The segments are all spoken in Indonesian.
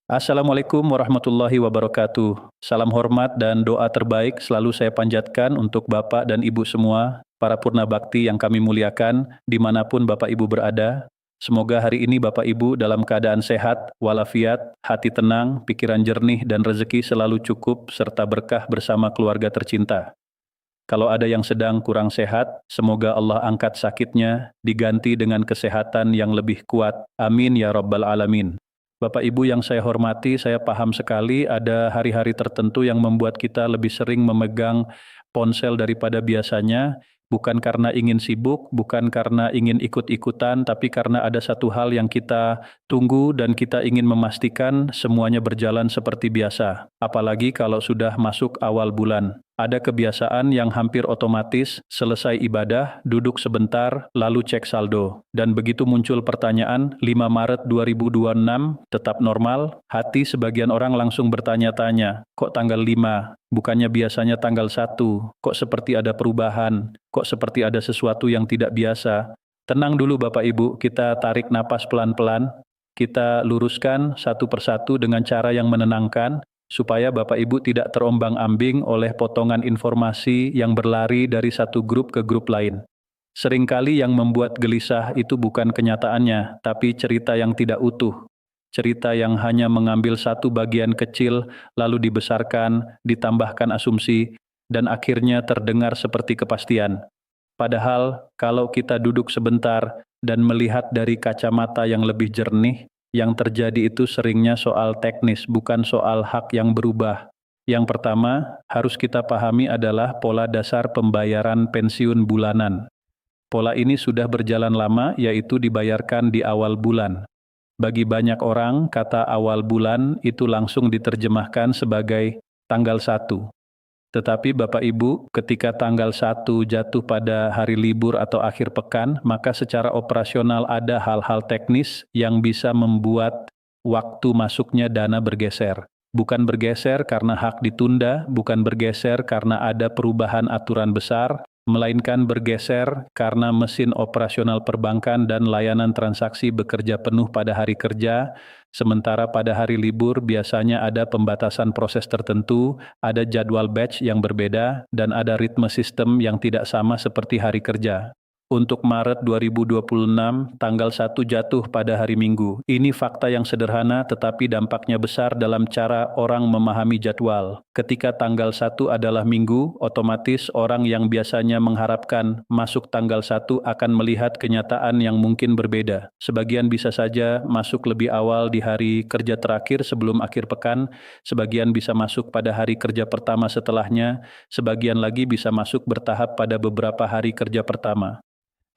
Assalamualaikum warahmatullahi wabarakatuh. Salam hormat dan doa terbaik selalu saya panjatkan untuk Bapak dan Ibu semua, para purna bakti yang kami muliakan, dimanapun Bapak Ibu berada. Semoga hari ini Bapak Ibu dalam keadaan sehat, walafiat, hati tenang, pikiran jernih, dan rezeki selalu cukup, serta berkah bersama keluarga tercinta. Kalau ada yang sedang kurang sehat, semoga Allah angkat sakitnya, diganti dengan kesehatan yang lebih kuat. Amin ya Rabbal Alamin. Bapak Ibu yang saya hormati, saya paham sekali ada hari-hari tertentu yang membuat kita lebih sering memegang ponsel daripada biasanya, bukan karena ingin sibuk, bukan karena ingin ikut-ikutan, tapi karena ada satu hal yang kita tunggu dan kita ingin memastikan semuanya berjalan seperti biasa. Apalagi kalau sudah masuk awal bulan. Ada kebiasaan yang hampir otomatis, selesai ibadah, duduk sebentar, lalu cek saldo. Dan begitu muncul pertanyaan, 5 Maret 2026 tetap normal, hati sebagian orang langsung bertanya-tanya, kok tanggal 5? Bukannya biasanya tanggal 1, kok seperti ada perubahan, kok seperti ada sesuatu yang tidak biasa. Tenang dulu Bapak Ibu, kita tarik napas pelan-pelan, kita luruskan satu persatu dengan cara yang menenangkan, supaya Bapak Ibu tidak terombang-ambing oleh potongan informasi yang berlari dari satu grup ke grup lain. Seringkali yang membuat gelisah itu bukan kenyataannya, tapi cerita yang tidak utuh. Cerita yang hanya mengambil satu bagian kecil, lalu dibesarkan, ditambahkan asumsi, dan akhirnya terdengar seperti kepastian. Padahal, kalau kita duduk sebentar dan melihat dari kacamata yang lebih jernih, yang terjadi itu seringnya soal teknis, bukan soal hak yang berubah. Yang pertama, harus kita pahami adalah pola dasar pembayaran pensiun bulanan. Pola ini sudah berjalan lama, yaitu dibayarkan di awal bulan. Bagi banyak orang, kata awal bulan itu langsung diterjemahkan sebagai tanggal 1. Tetapi Bapak Ibu, ketika tanggal 1 jatuh pada hari libur atau akhir pekan, maka secara operasional ada hal-hal teknis yang bisa membuat waktu masuknya dana bergeser. Bukan bergeser karena hak ditunda, bukan bergeser karena ada perubahan aturan besar, melainkan bergeser karena mesin operasional perbankan dan layanan transaksi bekerja penuh pada hari kerja, sementara pada hari libur biasanya ada pembatasan proses tertentu, ada jadwal batch yang berbeda, dan ada ritme sistem yang tidak sama seperti hari kerja. Untuk Maret 2026, tanggal 1 jatuh pada hari Minggu. Ini fakta yang sederhana tetapi dampaknya besar dalam cara orang memahami jadwal. Ketika tanggal 1 adalah Minggu, otomatis orang yang biasanya mengharapkan masuk tanggal 1 akan melihat kenyataan yang mungkin berbeda. Sebagian bisa saja masuk lebih awal di hari kerja terakhir sebelum akhir pekan, sebagian bisa masuk pada hari kerja pertama setelahnya, sebagian lagi bisa masuk bertahap pada beberapa hari kerja pertama.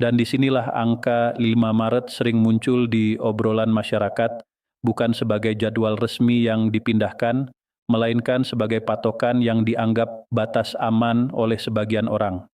Dan disinilah angka 5 Maret sering muncul di obrolan masyarakat, bukan sebagai jadwal resmi yang dipindahkan, melainkan sebagai patokan yang dianggap batas aman oleh sebagian orang.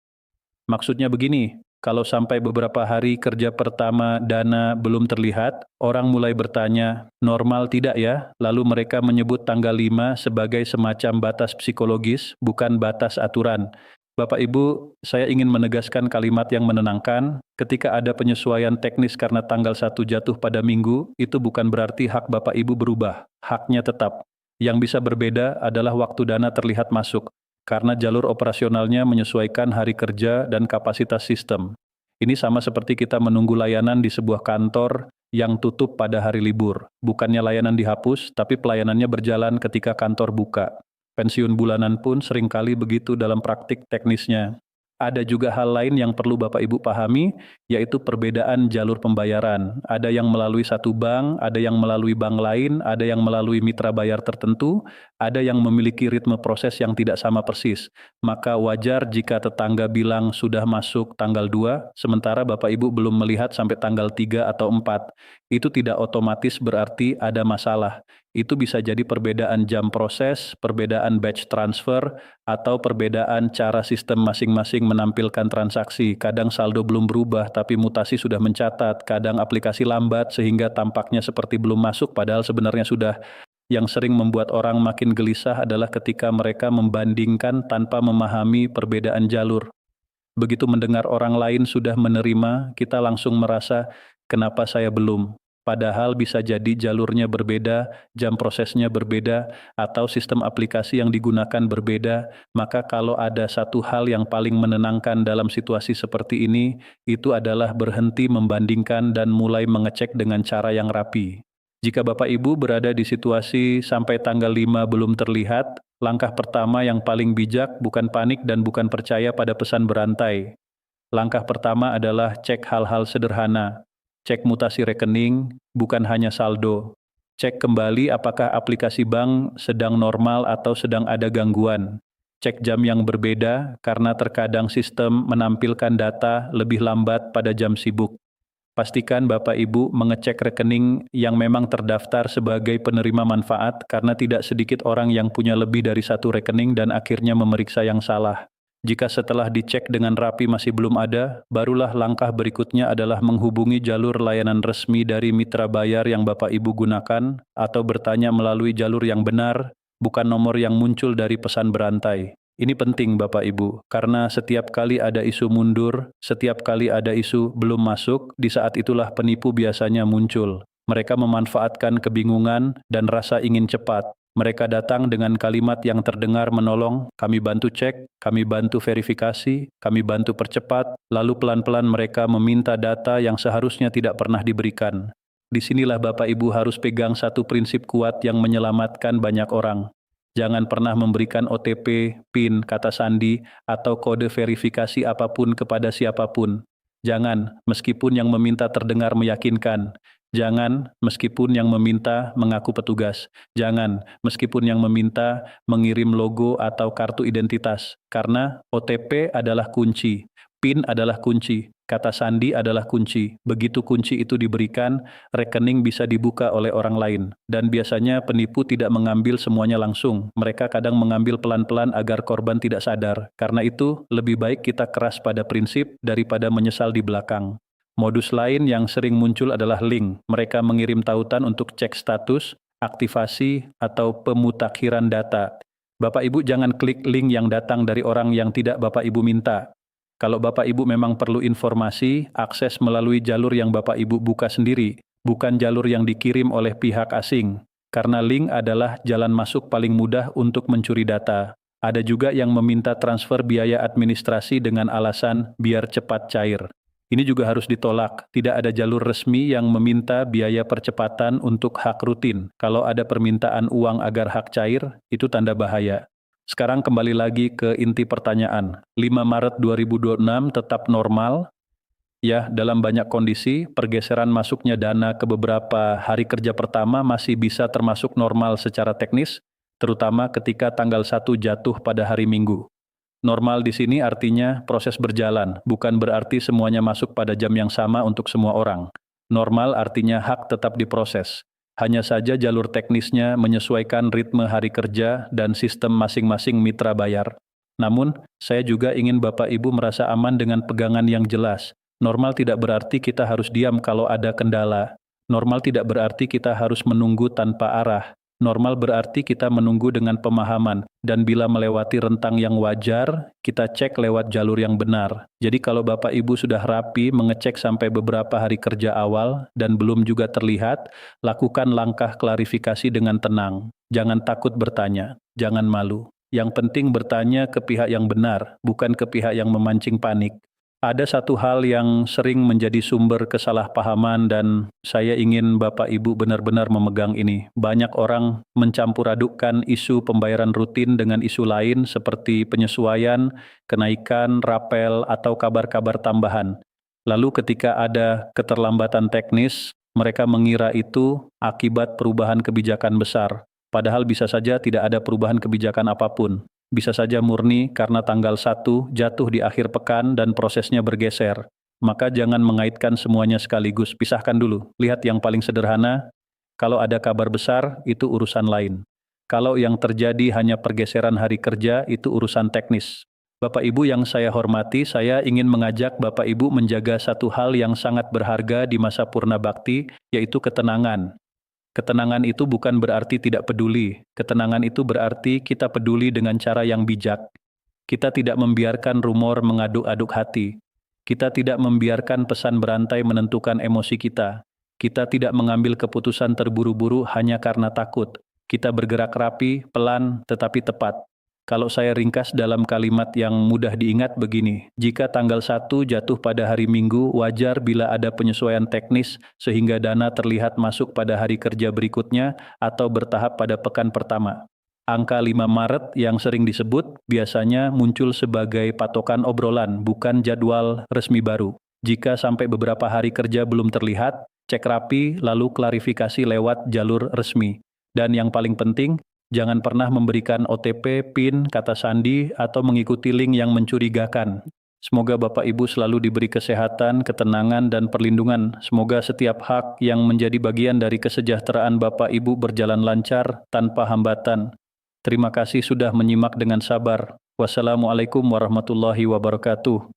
Maksudnya begini, kalau sampai beberapa hari kerja pertama dana belum terlihat, orang mulai bertanya, normal tidak ya? Lalu mereka menyebut tanggal 5 sebagai semacam batas psikologis, bukan batas aturan. Bapak Ibu, saya ingin menegaskan kalimat yang menenangkan, ketika ada penyesuaian teknis karena tanggal 1 jatuh pada Minggu, itu bukan berarti hak Bapak Ibu berubah, haknya tetap. Yang bisa berbeda adalah waktu dana terlihat masuk, karena jalur operasionalnya menyesuaikan hari kerja dan kapasitas sistem. Ini sama seperti kita menunggu layanan di sebuah kantor yang tutup pada hari libur. Bukannya layanan dihapus, tapi pelayanannya berjalan ketika kantor buka. Pensiun bulanan pun seringkali begitu dalam praktik teknisnya. Ada juga hal lain yang perlu Bapak Ibu pahami, yaitu perbedaan jalur pembayaran. Ada yang melalui satu bank, ada yang melalui bank lain, ada yang melalui mitra bayar tertentu, ada yang memiliki ritme proses yang tidak sama persis. Maka wajar jika tetangga bilang sudah masuk tanggal 2, sementara Bapak Ibu belum melihat sampai tanggal 3 atau 4. Itu tidak otomatis berarti ada masalah. Itu bisa jadi perbedaan jam proses, perbedaan batch transfer, atau perbedaan cara sistem masing-masing menampilkan transaksi. Kadang saldo belum berubah tapi mutasi sudah mencatat, kadang aplikasi lambat sehingga tampaknya seperti belum masuk padahal sebenarnya sudah. Yang sering membuat orang makin gelisah adalah ketika mereka membandingkan tanpa memahami perbedaan jalur. Begitu mendengar orang lain sudah menerima, kita langsung merasa, kenapa saya belum? Padahal bisa jadi jalurnya berbeda, jam prosesnya berbeda, atau sistem aplikasi yang digunakan berbeda. Maka kalau ada satu hal yang paling menenangkan dalam situasi seperti ini, itu adalah berhenti membandingkan dan mulai mengecek dengan cara yang rapi. Jika Bapak Ibu berada di situasi sampai tanggal 5 belum terlihat, langkah pertama yang paling bijak bukan panik dan bukan percaya pada pesan berantai. Langkah pertama adalah cek hal-hal sederhana. Cek mutasi rekening, bukan hanya saldo. Cek kembali apakah aplikasi bank sedang normal atau sedang ada gangguan. Cek jam yang berbeda karena terkadang sistem menampilkan data lebih lambat pada jam sibuk. Pastikan Bapak Ibu mengecek rekening yang memang terdaftar sebagai penerima manfaat karena tidak sedikit orang yang punya lebih dari satu rekening dan akhirnya memeriksa yang salah. Jika setelah dicek dengan rapi masih belum ada, barulah langkah berikutnya adalah menghubungi jalur layanan resmi dari mitra bayar yang Bapak Ibu gunakan atau bertanya melalui jalur yang benar, bukan nomor yang muncul dari pesan berantai. Ini penting Bapak Ibu, karena setiap kali ada isu mundur, setiap kali ada isu belum masuk, di saat itulah penipu biasanya muncul. Mereka memanfaatkan kebingungan dan rasa ingin cepat. Mereka datang dengan kalimat yang terdengar menolong, kami bantu cek, kami bantu verifikasi, kami bantu percepat, lalu pelan-pelan mereka meminta data yang seharusnya tidak pernah diberikan. Disinilah Bapak Ibu harus pegang satu prinsip kuat yang menyelamatkan banyak orang. Jangan pernah memberikan OTP, PIN, kata sandi, atau kode verifikasi apapun kepada siapapun. Jangan, meskipun yang meminta terdengar meyakinkan. Jangan, meskipun yang meminta mengaku petugas. Jangan, meskipun yang meminta mengirim logo atau kartu identitas. Karena OTP adalah kunci, PIN adalah kunci, kata sandi adalah kunci. Begitu kunci itu diberikan, rekening bisa dibuka oleh orang lain. Dan biasanya penipu tidak mengambil semuanya langsung. Mereka kadang mengambil pelan-pelan agar korban tidak sadar. Karena itu, lebih baik kita keras pada prinsip daripada menyesal di belakang. Modus lain yang sering muncul adalah link. Mereka mengirim tautan untuk cek status, aktivasi, atau pemutakhiran data. Bapak Ibu jangan klik link yang datang dari orang yang tidak Bapak Ibu minta. Kalau Bapak Ibu memang perlu informasi, akses melalui jalur yang Bapak Ibu buka sendiri, bukan jalur yang dikirim oleh pihak asing. Karena link adalah jalan masuk paling mudah untuk mencuri data. Ada juga yang meminta transfer biaya administrasi dengan alasan biar cepat cair. Ini juga harus ditolak. Tidak ada jalur resmi yang meminta biaya percepatan untuk hak rutin. Kalau ada permintaan uang agar hak cair, itu tanda bahaya. Sekarang kembali lagi ke inti pertanyaan. 5 Maret 2026 tetap normal? Ya, dalam banyak kondisi, pergeseran masuknya dana ke beberapa hari kerja pertama masih bisa termasuk normal secara teknis, terutama ketika tanggal 1 jatuh pada hari Minggu. Normal di sini artinya proses berjalan, bukan berarti semuanya masuk pada jam yang sama untuk semua orang. Normal artinya hak tetap diproses. Hanya saja jalur teknisnya menyesuaikan ritme hari kerja dan sistem masing-masing mitra bayar. Namun, saya juga ingin Bapak Ibu merasa aman dengan pegangan yang jelas. Normal tidak berarti kita harus diam kalau ada kendala. Normal tidak berarti kita harus menunggu tanpa arah. Normal berarti kita menunggu dengan pemahaman, dan bila melewati rentang yang wajar, kita cek lewat jalur yang benar. Jadi kalau Bapak Ibu sudah rapi mengecek sampai beberapa hari kerja awal dan belum juga terlihat, lakukan langkah klarifikasi dengan tenang. Jangan takut bertanya, jangan malu. Yang penting bertanya ke pihak yang benar, bukan ke pihak yang memancing panik. Ada satu hal yang sering menjadi sumber kesalahpahaman dan saya ingin Bapak Ibu benar-benar memegang ini. Banyak orang mencampur adukkan isu pembayaran rutin dengan isu lain seperti penyesuaian, kenaikan, rapel, atau kabar-kabar tambahan. Lalu ketika ada keterlambatan teknis, mereka mengira itu akibat perubahan kebijakan besar. Padahal bisa saja tidak ada perubahan kebijakan apapun. Bisa saja murni karena tanggal 1 jatuh di akhir pekan dan prosesnya bergeser. Maka jangan mengaitkan semuanya sekaligus, pisahkan dulu. Lihat yang paling sederhana, kalau ada kabar besar, itu urusan lain. Kalau yang terjadi hanya pergeseran hari kerja, itu urusan teknis. Bapak Ibu yang saya hormati, saya ingin mengajak Bapak Ibu menjaga satu hal yang sangat berharga di masa Purna Bakti, yaitu ketenangan. Ketenangan itu bukan berarti tidak peduli. Ketenangan itu berarti kita peduli dengan cara yang bijak. Kita tidak membiarkan rumor mengaduk-aduk hati. Kita tidak membiarkan pesan berantai menentukan emosi kita. Kita tidak mengambil keputusan terburu-buru hanya karena takut. Kita bergerak rapi, pelan, tetapi tepat. Kalau saya ringkas dalam kalimat yang mudah diingat begini, jika tanggal 1 jatuh pada hari Minggu, wajar bila ada penyesuaian teknis sehingga dana terlihat masuk pada hari kerja berikutnya atau bertahap pada pekan pertama. Angka 5 Maret yang sering disebut biasanya muncul sebagai patokan obrolan, bukan jadwal resmi baru. Jika sampai beberapa hari kerja belum terlihat, cek rapi lalu klarifikasi lewat jalur resmi. Dan yang paling penting, jangan pernah memberikan OTP, PIN, kata sandi, atau mengikuti link yang mencurigakan. Semoga Bapak Ibu selalu diberi kesehatan, ketenangan, dan perlindungan. Semoga setiap hak yang menjadi bagian dari kesejahteraan Bapak Ibu berjalan lancar tanpa hambatan. Terima kasih sudah menyimak dengan sabar. Wassalamualaikum warahmatullahi wabarakatuh.